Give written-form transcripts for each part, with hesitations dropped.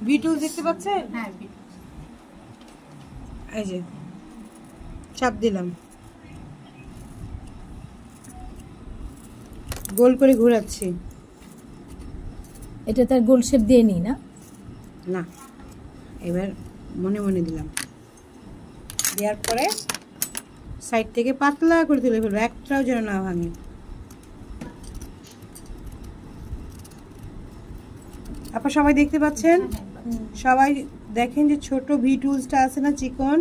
বিটুল দেখতে পাচ্ছেন? হ্যাঁ, এই যে চাপ দিলাম, গোল করে ঘোরাচ্ছি। এটা তার গোল শেপ দিয়ে নি না? না, এবার মনে মনে দিলাম, দেওয়ার পরে সাইড থেকে পাতলা করে তুলে ফেলবো, একটাও যেন না ভাঙে। আপনারা সবাই দেখতে পাচ্ছেন? সবাই দেখেন যে ছোট ভি টুলসটা আছে না, চিকন,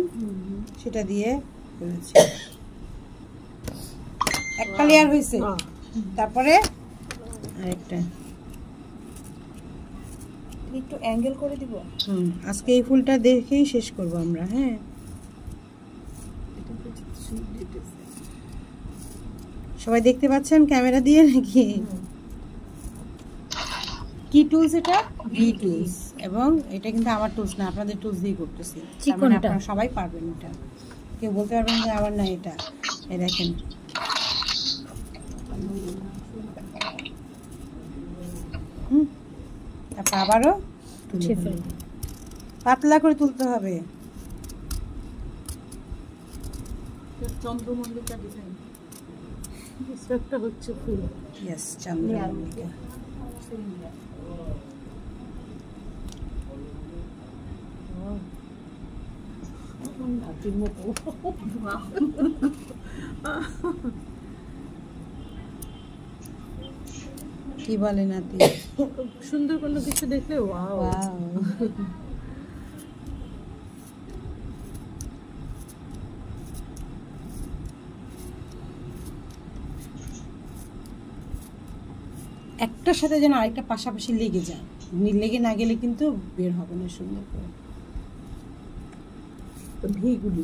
সেটা দিয়ে করেছি। একটা লেয়ার হয়েছে, তারপরে আরেকটা একটু অ্যাঙ্গেল করে দিব। আজকে এই ফুলটা দেখেই শেষ করব আমরা। হ্যাঁ, সবাই দেখতে পাচ্ছেন ক্যামেরা দিয়ে নাকি? কি টুলস এটা? V tools. এবং এটা কিন্তু আমার টুলস না, আপনাদের টুলস দিয়ে করতেছি। মানে আপনারা সবাই পারবেন এটা, কেউ বলতে পারবেন যে আমার না এটা। এই দেখেন, তারপর আবারও পাতলা করে তুলতে হবে। চন্দ্রমল্লিকা ডিজাইন, একটা হচ্ছে ফুল। ইয়েস, চন্দ্রমল্লিকা। কি বলে নাতি? সুন্দর কোনো কিছু দেখলে ওয়াও। একটার সাথে যেন আরেকটা পাশাপাশি লেগে যায়, লেগে না গেলে কিন্তু বের হবে না সুন্দর করে ভিগুলি।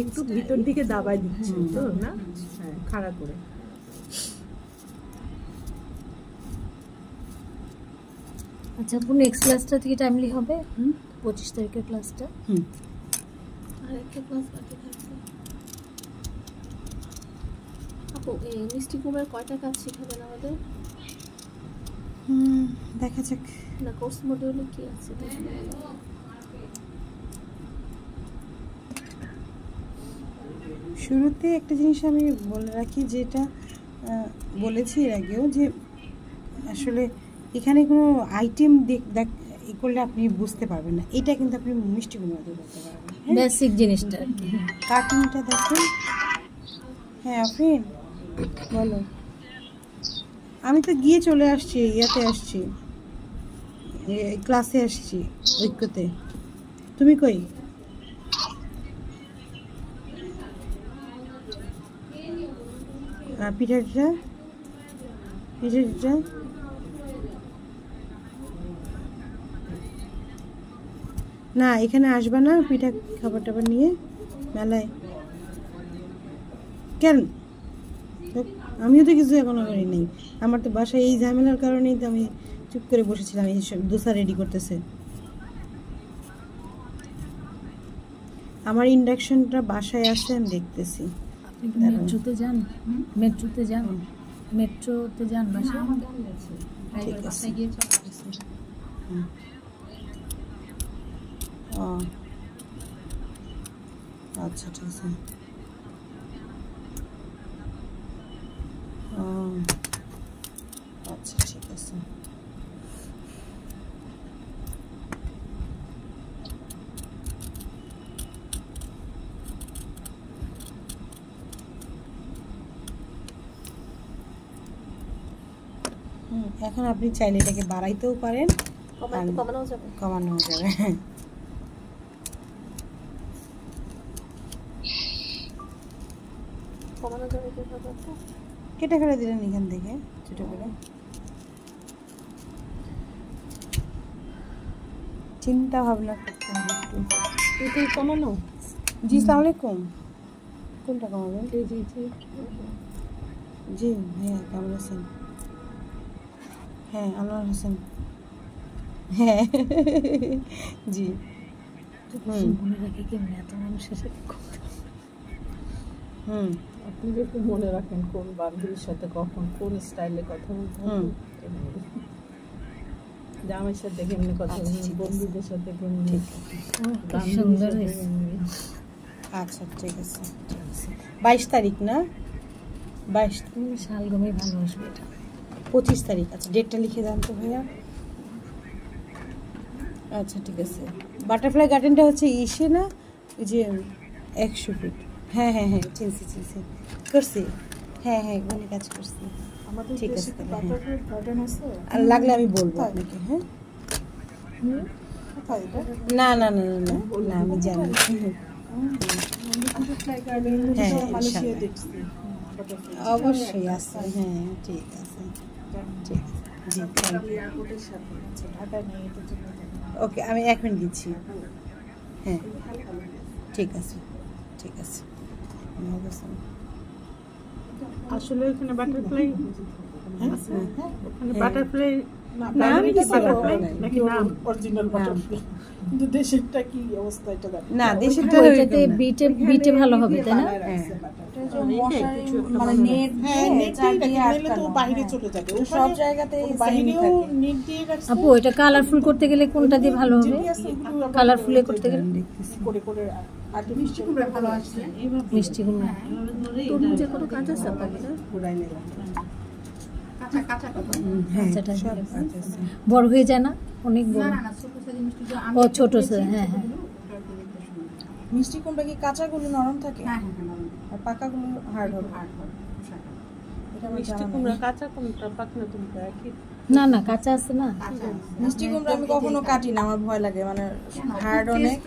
একটু ভিতর দিকে দাবাই দিচ্ছি তো না? হ্যাঁ, খাড়া করে। আচ্ছা, আপু নেক্সট ক্লাসটা থেকে টাইমলি হবে? 25 তারিখের ক্লাসটা। আর একটা ক্লাস বাকি থাকছে। আপু এই মিষ্টি কুমার কয়টা কাজ শেখাবেন আমাদের? দেখা যাক না, কোর্স মডিউলে কি আছে? শুরুতে একটা জিনিস আমি বলে রাখি, যেটা বলেছি এর আগেও, যে আসলে এখানে কোনো আইটেম দেখ করলে আপনি বুঝতে পারবেন না। এটা কিন্তু আপনি মিষ্টি কুমড়া দিয়ে বলতে পারবেন, বেসিক জিনিসটা। কাটিংটা দেখুন। হ্যাঁ আফরিন বলো। আমি তো গিয়ে চলে আসছি, ইয়াতে আসছি, ক্লাসে আসছি ঐক্যতে। তুমি কই? পিঠাটা না, এখানে আসবা না পিঠা খাবার টাবার নিয়ে মেলায়? কেন? আমিও তো কিছু এখনো করি নাই। আমার তো বাসায় এই ঝামেলার কারণেই তো আমি চুপ করে বসেছিলাম। এই সব দোসা রেডি করতেছে। আমার ইন্ডাকশনটা বাসায় আছে, আমি দেখতেছি। আপনি কি মেট্রোতে যান? মেট্রোতে যান? মেট্রোতে যান বাসায়? ঠিক আছে, গিয়ে চলে আসছি। ও আচ্ছা, ঠিক আছে। ও আচ্ছা, ঠিক আছে। এখন আপনি চাইলে এটাকে বাড়াইতেও পারেন, কমানো যাবে। কেটে ফেলে দিলেন এখান থেকে ছোট করে। চিন্তা ভাবনা করতে হবে একটু। এটাই কমানো? জি, আসসালামু আলাইকুম। কোনটা কমাবেন? জি হ্যাঁ, কেমন আছেন? হ্যাঁ, আনোয়ার হোসেন। হ্যাঁ জি। মনে রাখি কেমন এত মানুষের সাথে আপনি একটু মনে রাখেন কোন বান্ধবীর সাথে কখন কোন স্টাইলে কথা বলতে হবে। জামাইয়ের সাথে কেমনি কথা বলবেন, বন্ধুদের সাথে কেমনি, সুন্দর হয়েছে। আচ্ছা ঠিক আছে 22 তারিখ না 22 শালগমই ভালো আসবে এটা। 25 তারিখ। আচ্ছা ডেটটা লিখে দেন তো ভাইয়া। আচ্ছা ঠিক আছে। বাটারফ্লাই গার্ডেনটা হচ্ছে ইসে না ওই যে 100 ফিট। হ্যাঁ হ্যাঁ হ্যাঁ চিনছি করছি। হ্যাঁ হ্যাঁ ওখানে কাজ করছি। আমাদের ঠিক দেশে আছে কি তাহলে, হ্যাঁ। বাটারফ্লাই গার্ডেন আছে? আর লাগলে আমি বলবো আপনাকে। হ্যাঁ কোথায় এটা? না না না না না না আমি জানি। বাটারফ্লাই গার্ডেন হ্যাঁ, মালয়েশিয়ায় ইনশাআল্লাহ। দেখছি। বাটারফ্লাই অবশ্যই আছে। হ্যাঁ ঠিক আছে ঠিক আছে জি থ্যাংক ইউ। এয়ারপোর্টের সাথে আছে, ঢাকায় নেই, এটা জন্য জানি। ওকে আমি এখন দিচ্ছি। হ্যাঁ ঠিক আছে ঠিক আছে। আসলে ওখানে বাটারফ্লাই আছে, ওখানে বাটারফ্লাই নাম কি বাটারফ্লাই বাটারফ্লাই? নাকি নাম অরিজিনাল বাটারফ্লাই, কিন্তু দেশেরটা কি অবস্থা এটা জানি না দেশের তো ওইটাতে বিটে ভালো হবে তাই না? মানে নেট, হ্যাঁ নেট দিয়ে রাখে, নাহলে তো বাইরে চলে যাবে। সব জায়গাতেই বাইরেও নেট দিয়ে রাখছে। আপু এটা কালারফুল করতে গেলে কোনটা দিয়ে ভালো হবে? কালারফুলে করতে গেলে করে করে আর্টিফিশিয়াল ভালো আসছে। মিষ্টি কুমড়া। তরমুজে কত কাজ আছে আপনাদের? হ্যাঁ আচ্ছা, সব ঠিক আছে। আছে। বড় হয়ে যায় না? অনেক বড়। ও ছোট স্যার, হ্যাঁ হ্যাঁ। মিষ্টি কুমড়া কি কাঁচাগুলো নরম থাকে? আর পাকাগুলো হার্ড হবে? এটা আমার মিষ্টি জানা নেই। কুমড়া, কাঁচা কুমড়া, পাকনা কুমড়া একই। না না কাঁচা আছে না। মিষ্টি কুমড়া আমি কখনো কাটি না, আমার ভয় লাগে, মানে হার্ড অনেক।